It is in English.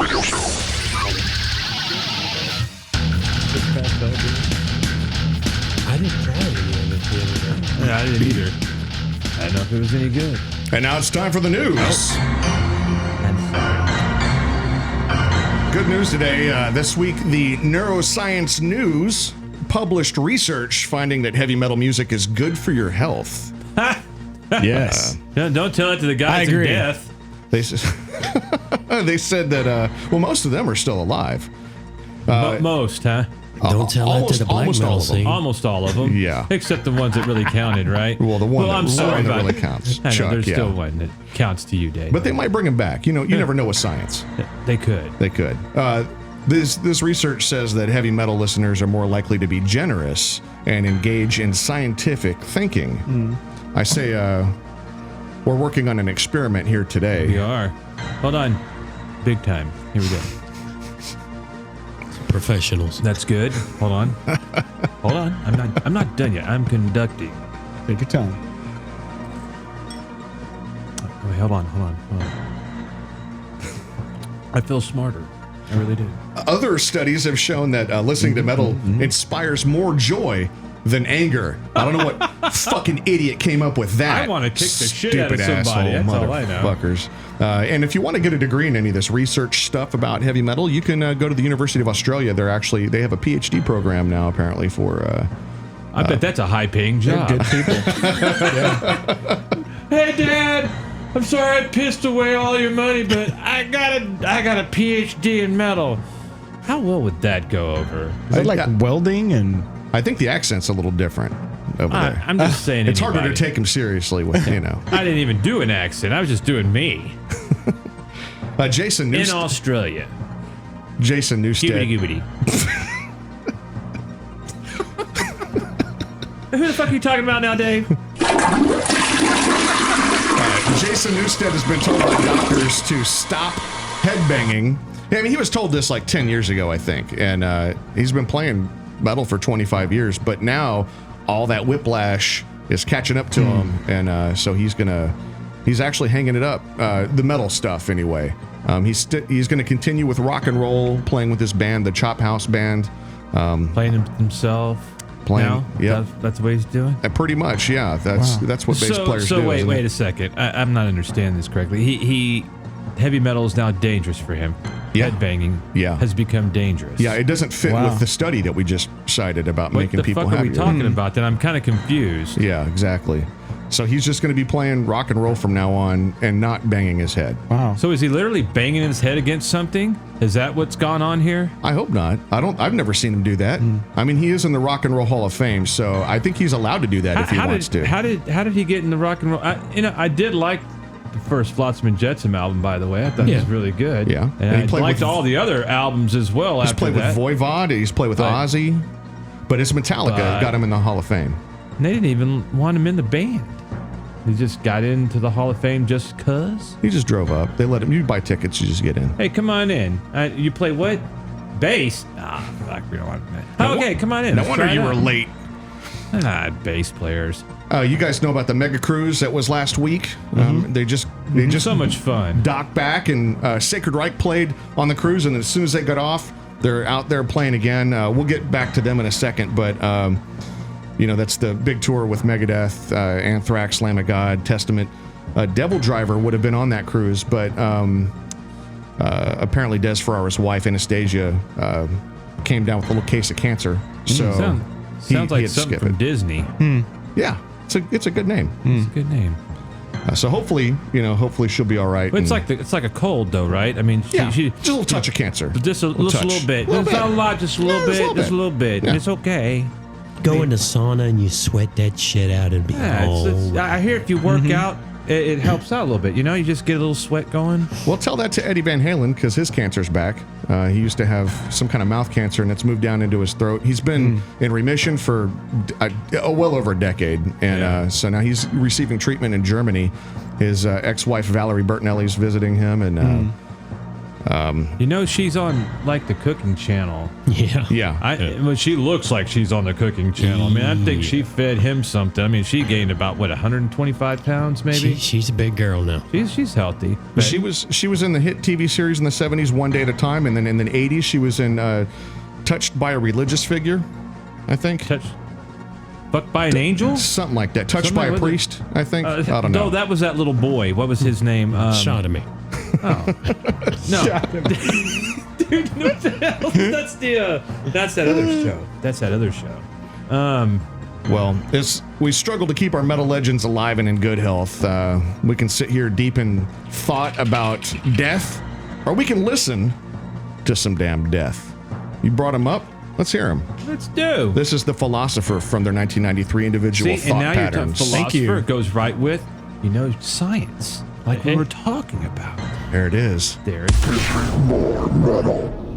I didn't try any of it the other day. Yeah, I didn't either. I didn't know if it was any good. And now it's time for the news. Good news today. This week, the Neuroscience News published research finding that heavy metal music is good for your health. Yes. Don't tell it to the guys in death. They said that, well, most of them are still alive. Most, huh? Don't tell that to the black metal scene. Almost all of them. Yeah. Except the ones that really counted, right? Well, the one I'm sorry, that really counts. I know, Chuck, there's yeah. still one that counts to you, Dave. But they might bring him back. You never know with science. They could. They could. This research says that heavy metal listeners are more likely to be generous and engage in scientific thinking. I say we're working on an experiment here today. We are. Hold on. Big time. Here we go. Professionals. That's good. Hold on. Hold on. I'm not done yet. I'm conducting. Take your time. Wait, hold on. I feel smarter. I really do. Other studies have shown that listening to metal inspires more joy than anger. I don't know what fucking idiot came up with that. I want to kick the shit out of somebody. That's all I know. Motherfuckers. And if you want to get a degree in any of this research stuff about heavy metal, you can go to the University of Australia. They have a PhD program now, apparently, for... I bet that's a high-paying job. Good people. Hey, Dad! I'm sorry I pissed away all your money, but I got a PhD in metal. How well would that go over? I like welding and... I think the accent's a little different over there. I'm just saying it's harder to take him seriously with, I didn't even do an accent. I was just doing me. Jason Newsted. In Australia. Jason Newsted. Goobity. Who the fuck are you talking about now, Dave? Jason Newsted has been told by doctors to stop headbanging. I mean, he was told this like 10 years ago, I think, and he's been playing metal for 25 years, but now all that whiplash is catching up to him, and so he's actually hanging it up, the metal stuff anyway. He's going to continue with rock and roll, playing with his band, the Chop House Band. Playing himself. Now? Yeah, that's what he's doing. Pretty much, yeah. That's what bass players do. So wait a second. I'm not understanding this correctly. He heavy metal is now dangerous for him. Yeah. Headbanging has become dangerous. Yeah, it doesn't fit with the study that we just cited about making people happier. What the fuck are we talking about then? I'm kind of confused. Yeah, exactly. So he's just going to be playing rock and roll from now on and not banging his head. Wow. So is he literally banging his head against something? Is that what's gone on here? I hope not. I've never seen him do that. I mean, he is in the Rock and Roll Hall of Fame, so I think he's allowed to do that if he wants to. How did he get in the rock and roll? I did like the first Flotsam and Jetsam album, by the way. I thought it was really good. Yeah. And I liked all the other albums as well. He's played with Voivod. He's played with Ozzy. But it's Metallica got him in the Hall of Fame. And they didn't even want him in the band. He just got into the Hall of Fame just cuz? He just drove up. They let him. You buy tickets, you just get in. Hey, come on in. You play what? Bass? Fuck, we don't want that. Okay, come on in. No wonder you were late. Bass players. You guys know about the MegaCruise that was last week? They just so much fun. Docked back, and Sacred Reich played on the cruise, and as soon as they got off, they're out there playing again. We'll get back to them in a second, but that's the big tour with Megadeth, Anthrax, Lamb of God, Testament. Devil Driver would have been on that cruise, but apparently Des Ferrara's wife, Anastasia, came down with a little case of cancer. So sounds like something from Disney. Yeah, it's a good name. It's a good name. So hopefully she'll be all right. But it's like a cold though, right? I mean, just a little touch of cancer. Just a little bit. It's not a lot, just a little bit. Just a little bit. And it's okay. Go in the sauna and you sweat that shit out and be I hear if you work out, it helps out a little bit. You just get a little sweat going. Well, tell that to Eddie Van Halen because his cancer's back. He used to have some kind of mouth cancer and it's moved down into his throat. He's been in remission for well over a decade. And so now he's receiving treatment in Germany. His ex-wife, Valerie Bertinelli's visiting him. And You know, she's on like the cooking channel. Yeah. Yeah. Well, she looks like she's on the cooking channel. I mean, I think she fed him something. I mean, she gained about what 125 pounds, maybe. She's a big girl now. She's healthy. But She was in the hit TV series in the 70s, One Day at a Time, and then in the 80s she was in Touched by a Religious Figure, I think. Fucked by an angel? Something like that. Touched Something by a like- priest, I think. I don't know. No, that was that little boy. What was his name? Sodomy. No. Dude, what the hell? That's that other show. That's that other show. Well, we struggle to keep our metal legends alive and in good health. We can sit here deep in thought about death, or we can listen to some damn death. You brought him up? Let's hear him. Let's do. This is The Philosopher from their 1993 individual See, thought and now patterns. you're talking philosopher. It goes right with, science. Like we were talking about. There it is. There it is. More metal.